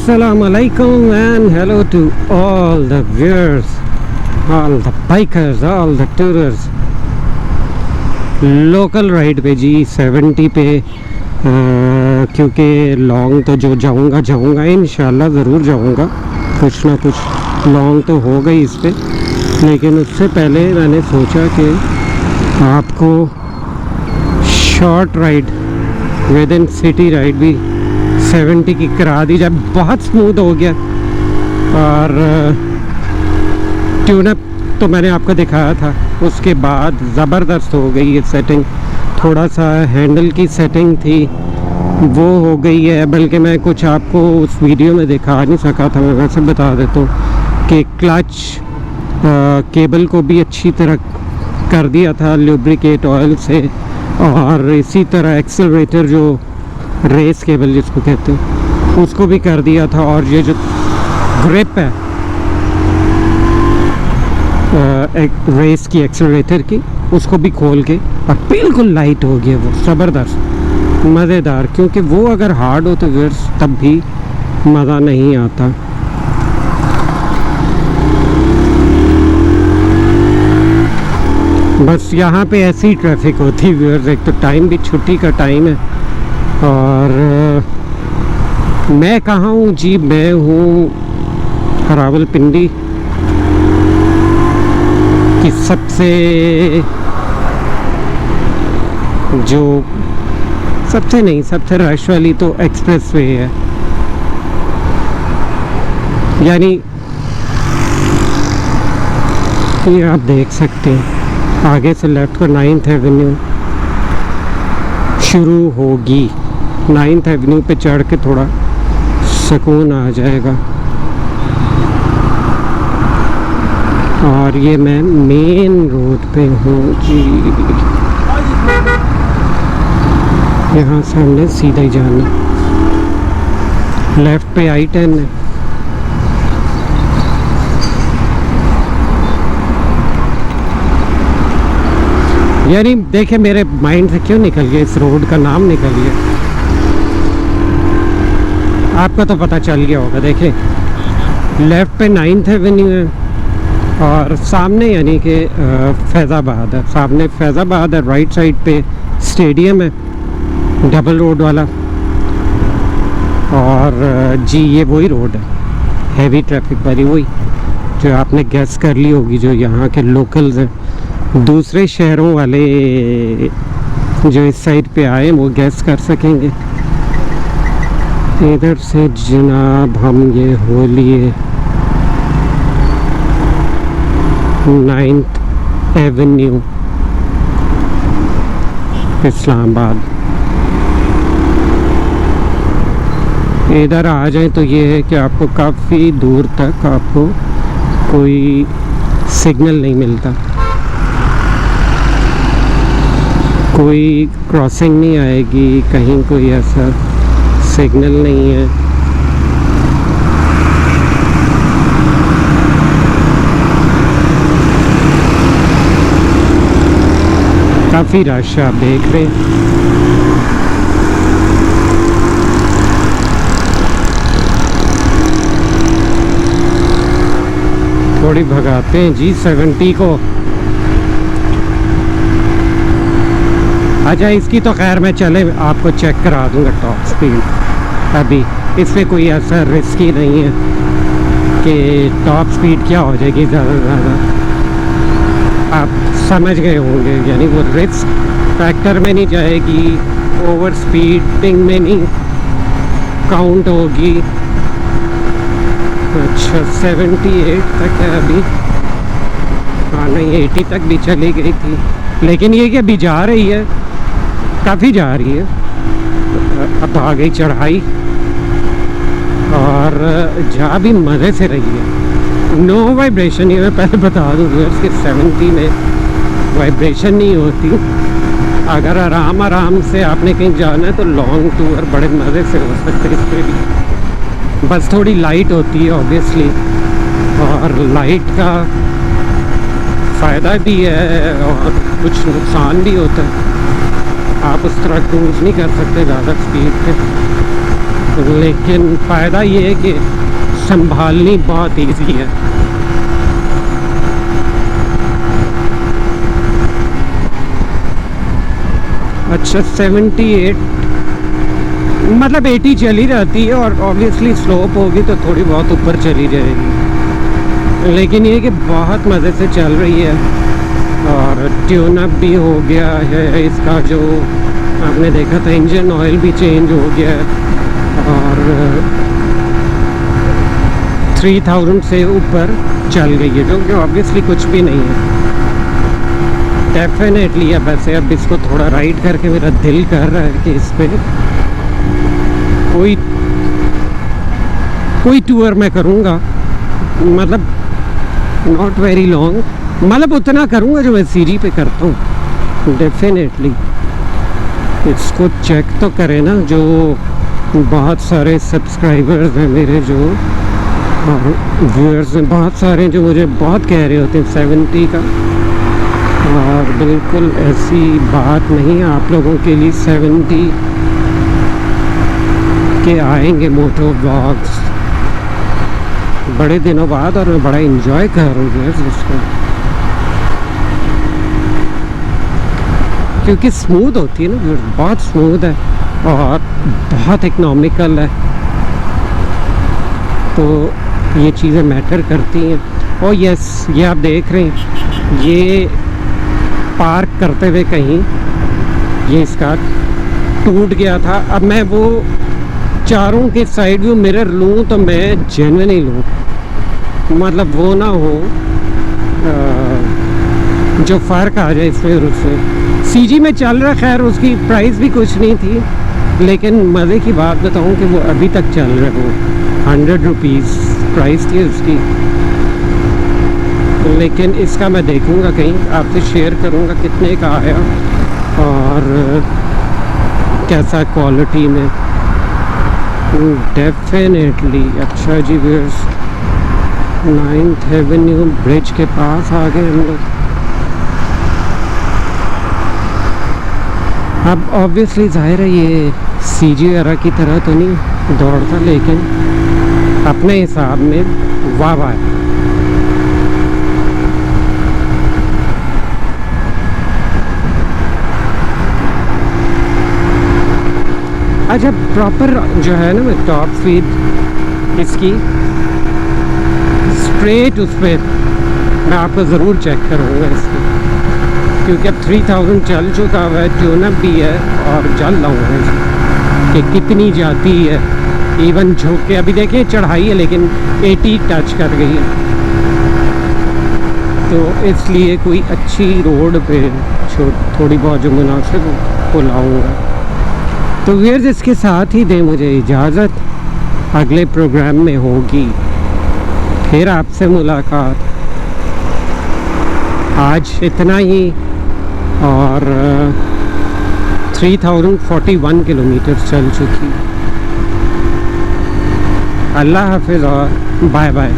Assalamualaikum and hello to all the viewers, all the bikers, all the tourers. Local ride पे जी 70 पे क्योंकि long तो जो जाऊंगा इंशाल्लाह ज़रूर जाऊंगा, कुछ ना कुछ लॉन्ग तो हो गई इस पे, लेकिन उससे पहले मैंने सोचा कि आपको short ride with in city ride भी 70 की करा दी जाए। बहुत स्मूथ हो गया और ट्यूनअप तो मैंने आपको दिखाया था, उसके बाद ज़बरदस्त हो गई ये सेटिंग। थोड़ा सा हैंडल की सेटिंग थी वो हो गई है, बल्कि मैं कुछ आपको उस वीडियो में दिखा नहीं सका था, मैं वैसे बता देता हूँ कि क्लच केबल को भी अच्छी तरह कर दिया था लुब्रिकेट ऑयल से, और इसी तरह एक्सेलरेटर जो रेस केबल जिसको कहते हैं उसको भी कर दिया था, और ये जो ग्रिप है एक रेस की एक्सेलरेटर की उसको भी खोल के, और बिल्कुल लाइट हो गया वो, ज़बरदस्त मज़ेदार। क्योंकि वो अगर हार्ड हो तो वर्स तब भी मज़ा नहीं आता। बस यहाँ पे ऐसी ट्रैफिक होती है, एक तो टाइम भी छुट्टी का टाइम है, और मैं कहाँ हूँ जी, मैं हूँ रावलपिंडी की सबसे रश वाली तो एक्सप्रेस वे है, यानी ये आप देख सकते हैं आगे से लेफ्ट को 9th एवेन्यू शुरू होगी। 9th एवेन्यू पे चढ़ के थोड़ा सुकून आ जाएगा। और ये मैं मेन रोड पे हूँ जी, यहाँ से हमने सीधा ही जाना, लेफ्ट पे I-10 है। यानी देखे मेरे माइंड से क्यों निकल गया, इस रोड का नाम निकल गया, आपको तो पता चल गया होगा। देखे लेफ़्ट पे 9th एवेन्यू है और सामने यानी कि फैज़ाबाद है, सामने फैज़ाबाद है, राइट साइड पे स्टेडियम है डबल रोड वाला। और जी ये वही रोड है हैवी ट्रैफिक वाली, वही जो आपने गैस कर ली होगी, जो यहाँ के लोकल्स हैं, दूसरे शहरों वाले जो इस साइड पे आए वो गैस कर सकेंगे। इधर से जनाब हम ये हो लिए 9th एवेन्यू इस्लामाबाद। इधर आ जाए तो ये है कि आपको काफ़ी दूर तक आपको कोई सिग्नल नहीं मिलता, कोई क्रॉसिंग नहीं आएगी, कहीं कोई ऐसा सिग्नल नहीं है। काफ़ी रश आप देख रहे हैं। थोड़ी भगाते हैं जी 70 को। अच्छा इसकी तो खैर मैं चले आपको चेक करा दूंगा टॉप स्पीड, अभी इस पर कोई ऐसा रिस्की नहीं है कि टॉप स्पीड क्या हो जाएगी ज़्यादा से ज़्यादा, आप समझ गए होंगे। यानी वो रिस्क फैक्टर में नहीं जाएगी, ओवर स्पीडिंग में नहीं काउंट होगी। अच्छा 78 तक है अभी, हाँ नहीं 80 तक भी चली गई थी, लेकिन ये कि अभी जा रही है, काफ़ी जा रही है। अब आ गई चढ़ाई और जा भी मज़े से रही है। नो वाइब्रेशन, ये मैं पहले बता दूँ कि 70 में वाइब्रेशन नहीं होती। अगर आराम से आपने कहीं जाना है तो लॉन्ग टूर बड़े मज़े से हो सकते हैं इस पर भी, बस थोड़ी लाइट होती है ऑब्वियसली, और लाइट का फ़ायदा भी है और कुछ नुकसान भी होता है। आप उस तरह क्रूज़ नहीं कर सकते ज़्यादा स्पीड पे। लेकिन फ़ायदा ये है कि संभालनी बहुत इजी है। अच्छा 78 मतलब 80 चली रहती है, और ऑब्वियसली स्लोप होगी तो थोड़ी बहुत ऊपर चली जाएगी, लेकिन ये कि बहुत मज़े से चल रही है। और ट्यून अप भी हो गया है इसका, जो आपने देखा था इंजन ऑयल भी चेंज हो गया है, और 3000 से ऊपर चल गई है, जो कि ऑब्वियसली कुछ भी नहीं है। डेफिनेटली अब वैसे अब इसको थोड़ा राइड करके मेरा दिल कर रहा है कि इस पर कोई टूर मैं करूँगा, मतलब नॉट वेरी लॉन्ग, मतलब उतना करूँगा जो मैं सीरी पे करता हूँ। डेफिनेटली इसको चेक तो करें ना, जो बहुत सारे सब्सक्राइबर्स हैं मेरे, जो और व्यूअर्स हैं बहुत सारे, जो मुझे बहुत कह रहे होते हैं 70 का, और बिल्कुल ऐसी बात नहीं है। आप लोगों के लिए 70 के आएंगे मोटो व्लॉग्स बड़े दिनों बाद, और मैं बड़ा इंजॉय कर रहा हूँ उसको, क्योंकि स्मूथ होती है ना, बहुत स्मूथ है और बहुत इकोनॉमिकल है, तो ये चीज़ें मैटर करती हैं। और यस, ये आप देख रहे हैं, ये पार्क करते हुए कहीं ये इसका टूट गया था। अब मैं वो चारों के साइड व्यू मिरर लूँ तो मैं जेन्युइन ही लूँ, मतलब वो ना हो जो फ़र्क आ जाए इसमें और उससे। सीजी में चल रहा, खैर उसकी प्राइस भी कुछ नहीं थी, लेकिन मज़े की बात बताऊँ कि वो अभी तक चल रहा है। वो 100 रुपीज़ प्राइस थी उसकी, लेकिन इसका मैं देखूँगा, कहीं आपसे शेयर करूँगा कितने का आया और कैसा क्वालिटी में। डेफिनेटली। अच्छा जी व्यूअर्स, 9th एवेन्यू ब्रिज के पास आ गए हम लोग। अब ऑब्वियसली जाहिर है ये सीजी एरा की तरह तो नहीं दौड़ता, लेकिन अपने हिसाब में वाह वाह है। अच्छा प्रॉपर जो है ना, मैं टॉप स्पीड इसकी स्ट्रेट उस पर मैं आपको ज़रूर चेक करूँगा इसको, क्योंकि अब 3000 चल चुका हुआ है, ट्यूनअप भी है, और जल रहा हूँ कि कितनी जाती है। इवन झुक के अभी देखिए चढ़ाई है, लेकिन 80 टच कर गई है, तो इसलिए कोई अच्छी रोड पे थोड़ी बहुत जो मुनासिब को लाऊँगा। तो व्यूअर्स इसके साथ ही दें मुझे इजाज़त, अगले प्रोग्राम में होगी फिर आपसे मुलाकात। आज इतना ही, और 3041 किलोमीटर चल चुकी। अल्लाह हाफिज़ और बाय बाय।